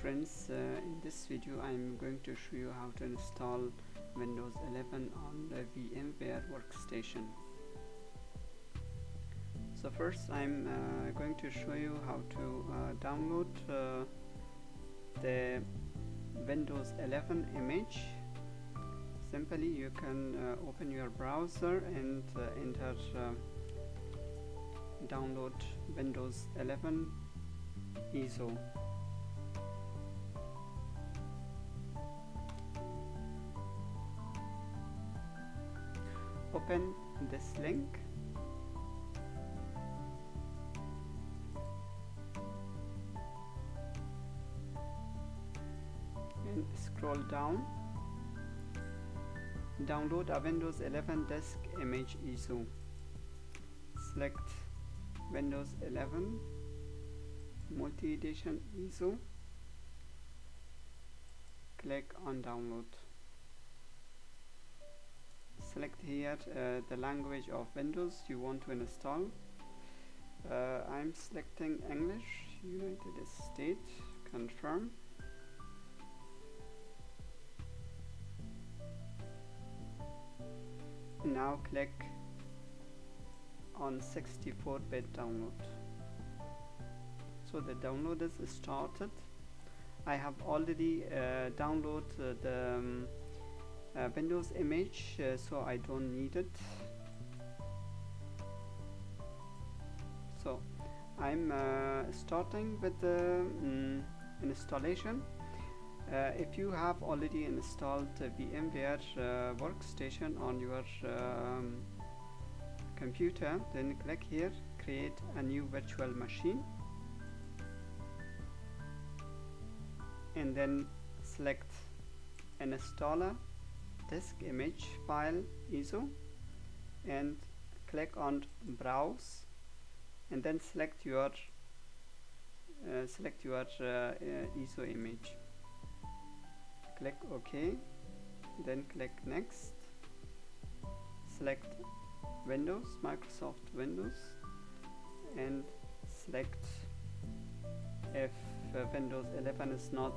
friends, in this video I'm going to show you how to install Windows 11 on the VMWare Workstation. So first I'm going to show you how to download the Windows 11 image. Simply you can open your browser and enter download Windows 11 ISO. Open this link and scroll down. Download a Windows 11 disk image ISO. Select Windows 11 multi-edition ISO. Click on download. Select here the language of Windows you want to install. I'm selecting English, United States. Confirm. Now click on 64-bit download. So the download is started. I have already downloaded the Windows image, so I don't need it. So I'm starting with the installation. If you have already installed VMware Workstation on your computer, then click here, create a new virtual machine, and then select installer disk image file ISO and click on browse, and then select your ISO image. Click OK, then click next. Select Windows, Microsoft Windows, and select, if Windows 11 is not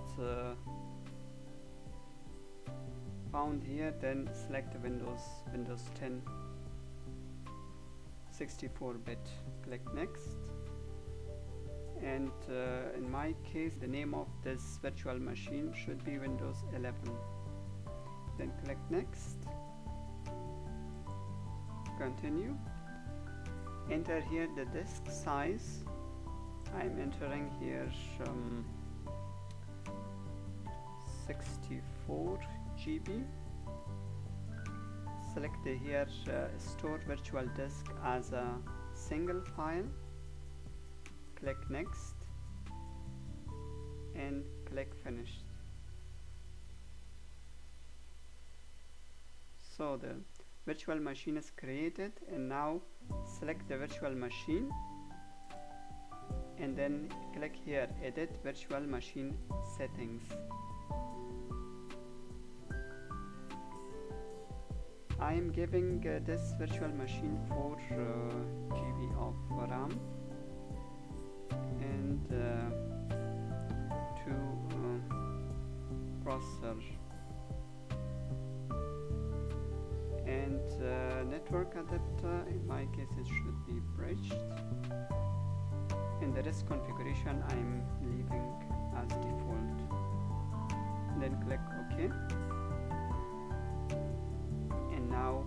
found here, then select Windows 10 64-bit. Click next, and in my case the name of this virtual machine should be Windows 11. Then click next, continue. Enter here the disk size. I'm entering here 64 GB. Select here store virtual disk as a single file. Click next and click finish. So the virtual machine is created, and now select the virtual machine and then click here edit virtual machine settings. I am giving this virtual machine 4 GB of RAM and 2 processor and network adapter. In my case it should be bridged. In the rest configuration I'm leaving as default. Then click OK, and now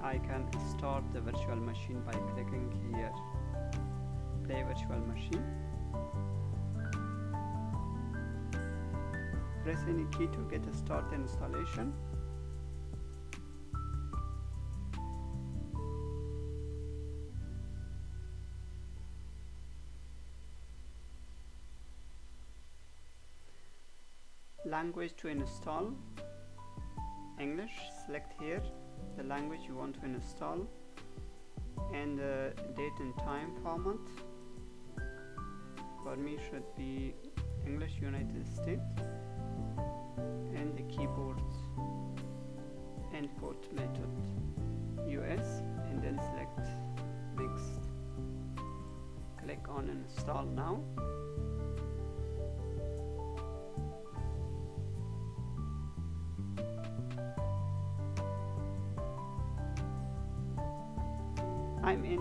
I can start the virtual machine by clicking here play virtual machine. Press any key to get a start installation. Language to install: English. Select here the language you want to install and date and time format. For me should be English, United States, and the keyboard input method US, and then select next. Click on install now.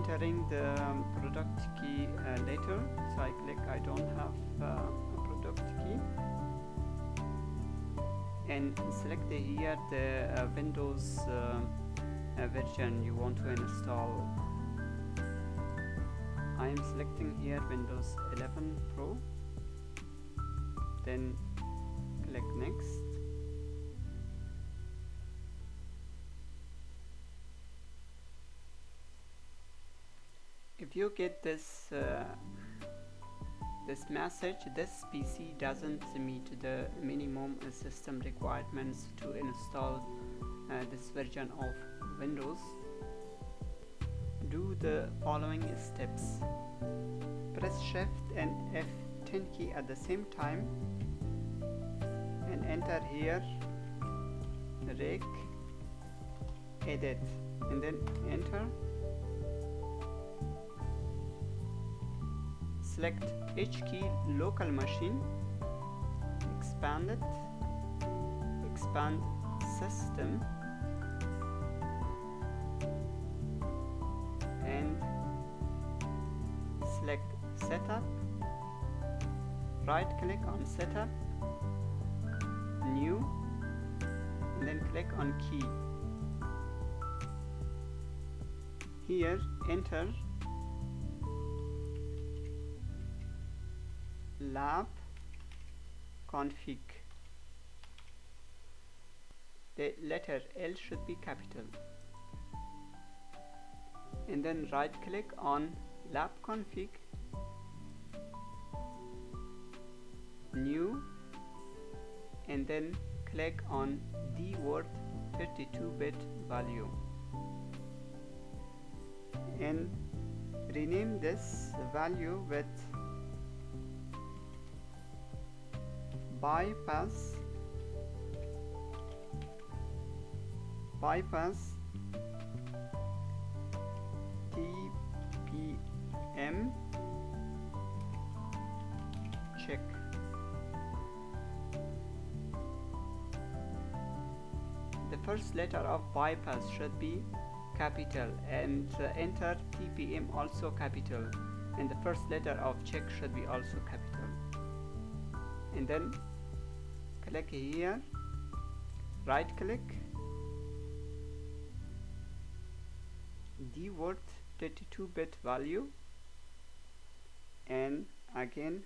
entering the product key later, so I click I don't have a product key, and select here the Windows version you want to install. I am selecting here Windows 11 Pro, then click next. If you get this message, this PC doesn't meet the minimum system requirements to install this version of Windows, do the following steps. Press Shift and F10 key at the same time and enter here regedit and then enter. Select H key local machine, expand it, expand system, and select setup, right click on setup, new, and then click on key. Here enter lab config. The letter L should be capital, and then right click on lab config, new, and then click on D worth 32-bit value and rename this value with bypass TPM check. The first letter of bypass should be capital, and enter TPM also capital, and the first letter of check should be also capital. And then click here, right click, D worth 32-bit value, and again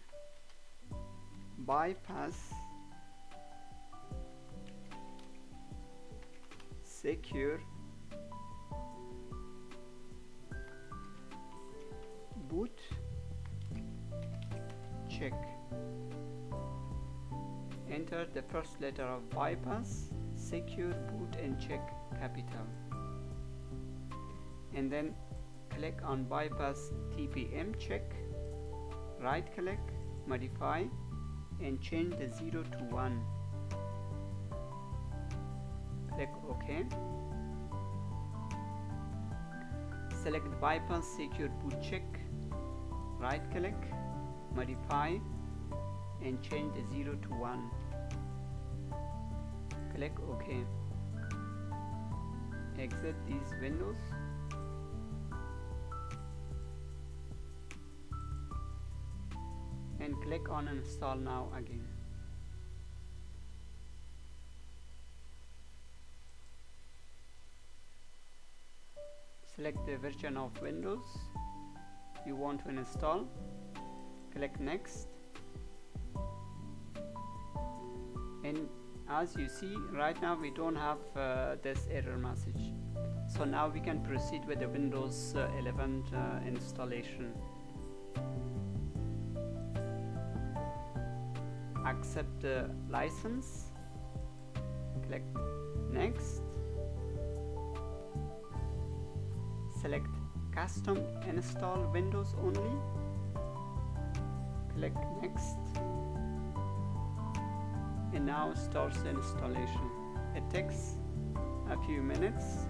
bypass secure boot check. Enter the first letter of bypass, secure boot, and check capital, and then click on bypass TPM check, right click, modify, and change the 0 to 1. Click OK. Select bypass secure boot check, right click, modify, and change the 0 to 1. Click OK. Exit these windows. And click on install now again. Select the version of Windows you want to install. Click next. And as you see, right now we don't have this error message, so now we can proceed with the Windows 11 installation. Accept the license, click next, select custom install Windows only, click next, and now starts the installation. It takes a few minutes.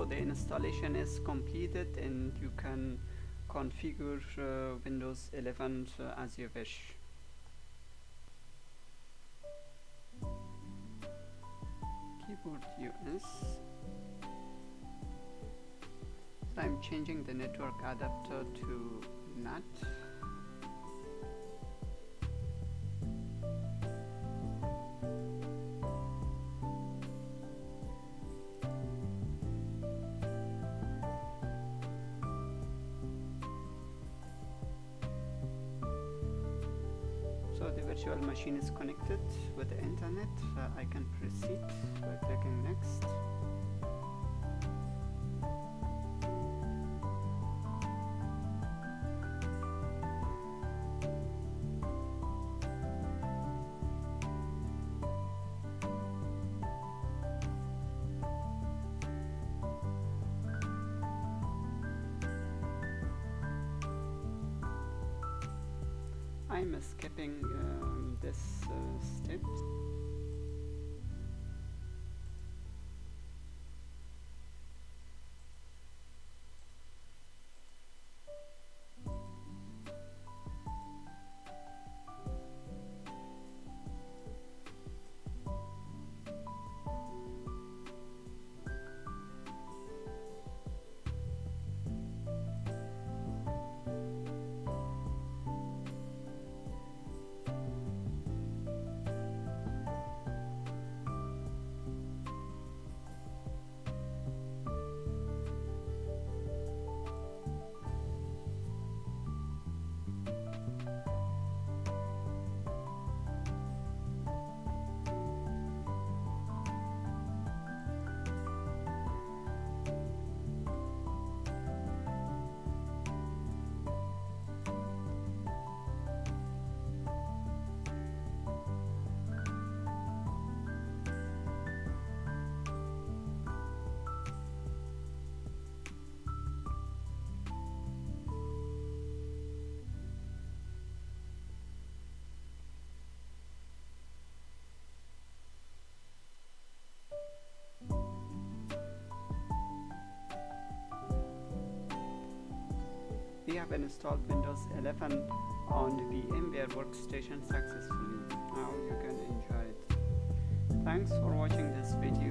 So the installation is completed and you can configure Windows 11 as you wish. Keyboard US. So I'm changing the network adapter to NAT. So the virtual machine is connected with the internet. I can proceed by clicking next. I'm skipping this step. We have installed Windows 11 on VMWare Workstation successfully. Now you can enjoy it. Thanks for watching this video.